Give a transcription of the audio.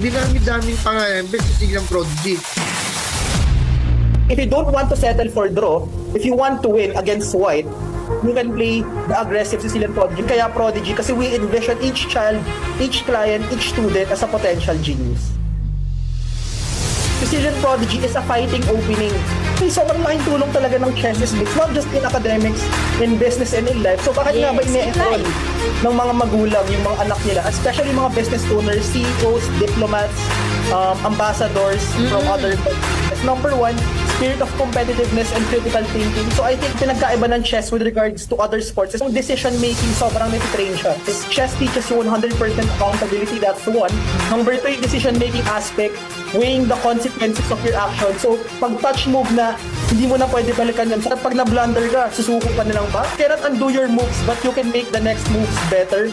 dinami-daming pangalan, best tignan Prodigy. If you don't want to settle for draw, if you want to win against white, you can play the aggressive Sicilian Prodigy. Kaya Prodigy, kasi we envision each child, each client, each student as a potential genius. Sicilian Prodigy is a fighting opening. May sobrang laking tulong talaga ng chess mix, not just in academics, in business and in life. So bakit nga ba ine-enroll ng mga magulang yung mga anak nila, especially mga business owners, CEOs, diplomats, ambassadors from other countries? Number one, spirit of competitiveness and critical thinking. So I think pinagkaiba ng chess with regards to other sports is yung decision making sobrang natitrain siya. Is chess teaches you 100% accountability, that's one. Number two, yung decision making aspect, weighing the consequences of your action. So pag touch move na hindi mo na pwede balikan yun. So pag na-blunder ka, susuko ka na lang ba? You cannot undo your moves but you can make the next moves better.